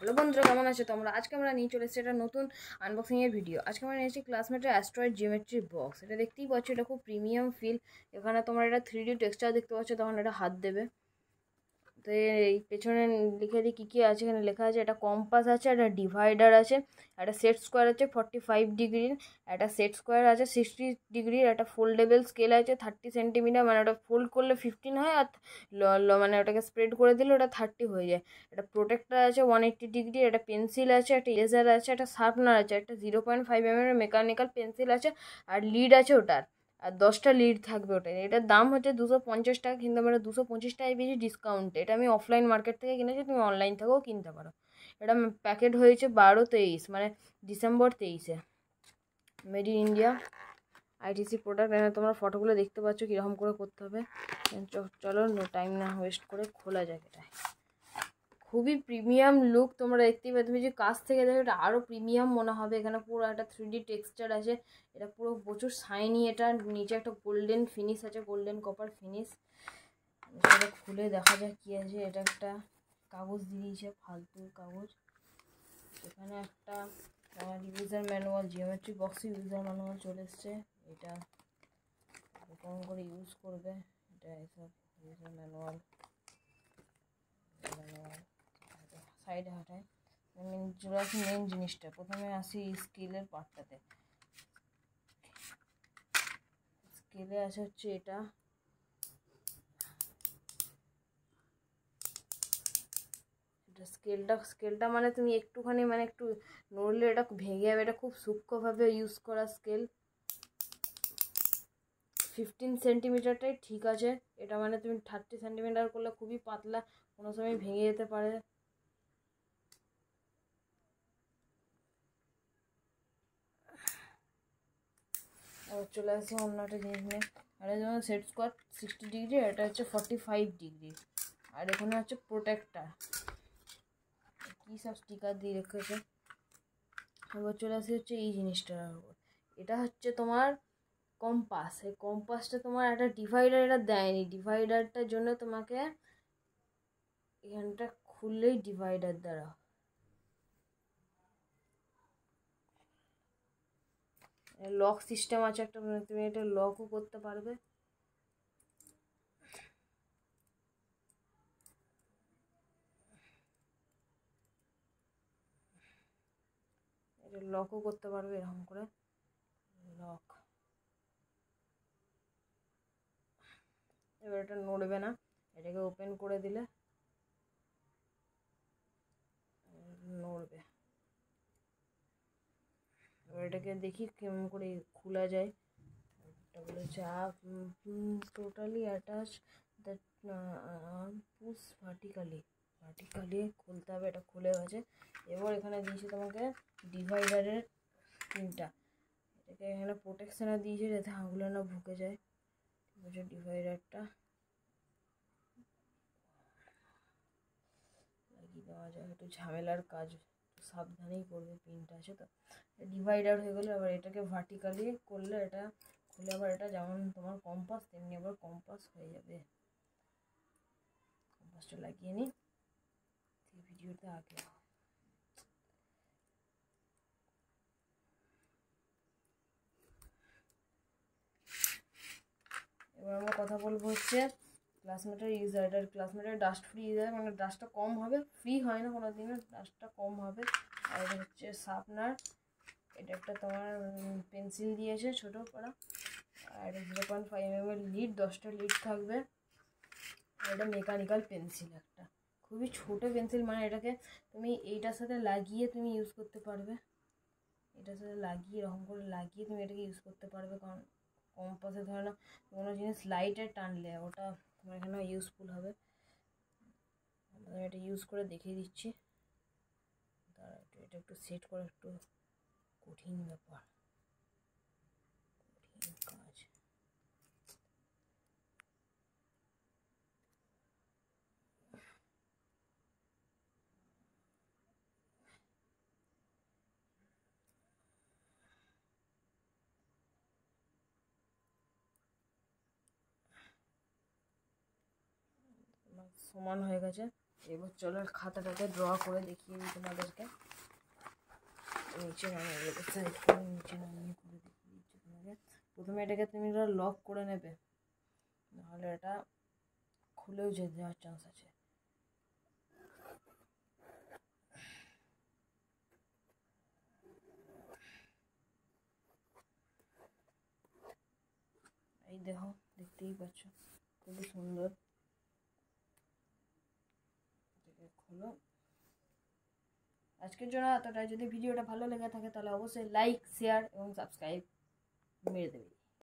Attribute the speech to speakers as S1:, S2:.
S1: Hello বন্ধুরা, কেমন আছো তোমরা? আজকে আমরা নিয়ে চলে এসেছি একটা নতুন আনবক্সিংয়ের ভিডিও। আজকে আমরা নিয়েছি ক্লাসমেটের অ্যাস্ট্রয়েড জিওমেট্রি বক্স। এটা দেখতেই পাচ্ছ, এটা খুব প্রিমিয়াম ফিল। এখানে তোমরা এটা 3D টেক্সচার দেখতে পাচ্ছ, তখন এটা হাত দেবে। তো এই পেছনে লিখে দিই কী কী আছে। এখানে লেখা আছে একটা কম্পাস আছে, একটা ডিভাইডার আছে, একটা সেট স্কোয়ার আছে 45 ডিগ্রির, একটা সেট স্কোয়ার আছে 60 ডিগ্রির, একটা ফোল্ডেবল স্কেল আছে 30 সেন্টিমিটার, মানে ওটা ফোল্ড করলে 15 হয়, আর মানে ওটাকে স্প্রেড করে দিলে ওটা 30 হয়ে যায়। একটা প্রোটেক্টার আছে 180 ডিগ্রি, একটা পেন্সিল আছে, একটা ইরেজার আছে, একটা শার্পনার আছে, একটা 0.5 mm এর মেকানিক্যাল পেন্সিল আছে, আর লিড আছে ওটার, আর 10টা লিড থাকবে ওটাই। এটার দাম হচ্ছে 250 টাকা, কিন্তু আমরা 225 টাকায় পেয়েছি ডিসকাউন্টে। এটা আমি অফলাইন মার্কেট থেকে কিনেছি, তুমি অনলাইন থেকেও কিনতে পারো। এটা প্যাকেট হয়েছে 12-23, মানে ডিসেম্বর 23-এ। Made in India, ITC product. এখানে তোমরা ফটোগুলো দেখতে পাচ্ছ কীরকম করে করতে হবে। চলো টাইম না ওয়েস্ট করে খোলা যায়। এটা খুবই প্রিমিয়াম লুক, তোমরা দেখতেই পাচ্ছ। তুমি যে কাছ থেকে দেখো এটা আরও প্রিমিয়াম মনে হবে। এখানে পুরো একটা 3D টেক্সচার আছে, এটা পুরো প্রচুর শাইনি। এটা নিচে একটা গোল্ডেন ফিনিশ আছে, গোল্ডেন কপার ফিনিশ। এটা খুলে দেখা যায় কী আছে। এটা একটা কাগজ দিয়ে দিয়েছে, ফালতু কাগজ। এখানে একটা ইউজার ম্যানুয়াল, জিওমেট্রি বক্সে ইউজার ম্যানুয়াল চলে এসছে। এটা কেমন করে ইউজ করবে, এটা এসব ইউজার ম্যানুয়াল। সাইডে হাঁটায় চলে আসি মেন জিনিসটা। প্রথমে আসি স্কেলের পার্টটাতে। স্কেলে আছে হচ্ছে এটা, স্কেলটা মানে তুমি একটুখানি, মানে একটু নড়লে এটা ভেঙে যাবে। এটা খুব সূক্ষ্মভাবে ইউজ করা স্কেল। 15 সেন্টিমিটারটাই ঠিক আছে। এটা মানে তুমি 30 সেন্টিমিটার করলে খুবই পাতলা, কোনো সময় ভেঙে যেতে পারে। আর চলে আসে অন্য একটা জিনিস নিয়ে। আর যেমন সেট স্কোয়ার 60 ডিগ্রি, এটা হচ্ছে 45 ডিগ্রি। আর এখানে হচ্ছে প্রোটেক্টার, কী সব স্টিকার দিয়ে রেখেছে। এবার চলে আসে হচ্ছে এই জিনিসটার উপর। এটা হচ্ছে তোমার কম্পাস। এই কম্পাসটা তোমার একটা ডিভাইডার এটা দেয়নি। ডিভাইডারটার জন্য তোমাকে এখানটা খুললেই ডিভাইডার দ্বারা লক সিস্টেম আছে একটা, তুমি এটা লকও করতে পারবে। এটা লকও করতে পারবে এরকম করে, লক। এবার এটা নড়বে না, এটাকে ওপেন করে দিলে নড়বে। এবার এটাকে দেখি কেমন করে খোলা যায়। এটা বলেছে totally attach that push vertically খুলতে হবে। এটা খুলে গেছে। এবার এখানে দিয়েছি তোমাকে ডিভাইডারের পিনটা। এটাকে এখানে প্রোটেকশানে দিয়েছে যাতে আঙুলে না ঢুকে যায়। ঠিক আছে, ডিভাইডারটা লাগিয়ে দেওয়া যায়। একটু ঝামেলার কাজ, সাবধানেই করবে। পিনটা আছে তো। ডিভাইডার হয়ে গেলে আবার এটাকে ভার্টিকালি করলে এটা খুলে আবার এটা যেমন তোমার কম্পাস, তেমনি আবার কম্পাস হয়ে যাবে। কম্পাসটা লাগিয়ে নিই, ভিডিওতে আগে। এবার আমরা কথা বলবো হচ্ছে ক্লাসমেটের ইউজার। এটার ক্লাসমেটের ডাস্ট ফ্রি ইউজার, মানে ডাস্টটা কম হবে, ফ্রি হয় না কোনো দিনও, ডাস্টটা কম হবে। আর এটা হচ্ছে শার্পনার। এটা একটা তোমার পেন্সিল দিয়েছে ছোটো করা। আর 0.5 mm লিড, 10টা লিড থাকবে। আর এটা মেকানিক্যাল পেন্সিল একটা, খুবই ছোটো পেন্সিল। মানে এটাকে তুমি এইটার সাথে লাগিয়ে তুমি ইউজ করতে পারবে। এটার সাথে লাগিয়ে এরকম করে লাগিয়ে তুমি এটাকে ইউজ করতে পারবে। কারণ কম্পাসে ধরে না কোনো জিনিস লাইটে টানলে ওটা তোমার এখানে ইউজফুল হবে। আমি এটা ইউজ করে দেখিয়ে দিচ্ছি। তার এটা একটু সেট করে, একটু কঠিন ব্যাপার, কঠিন কাজ। সমান হয়ে গেছে। এবার চলো খাতাটাকে ড্র করে দেখিয়ে দিই তোমাদেরকে। নিচে নামিয়ে সাইড করে নিচে নামিয়ে করে দেখিয়ে দিচ্ছি তোমাকে। প্রথমে এটাকে তুমি লক করে নেবে, নাহলে এটা খুলেও যেতে যাওয়ার চান্স আছে। এই দেখো, দেখতেই পাচ্ছ খুবই সুন্দর। খোলো। আজকের জন্য এতটাই। যদি ভিডিওটা ভালো লেগে থাকে তাহলে অবশ্যই লাইক, শেয়ার এবং সাবস্ক্রাইব মেরে দেবে।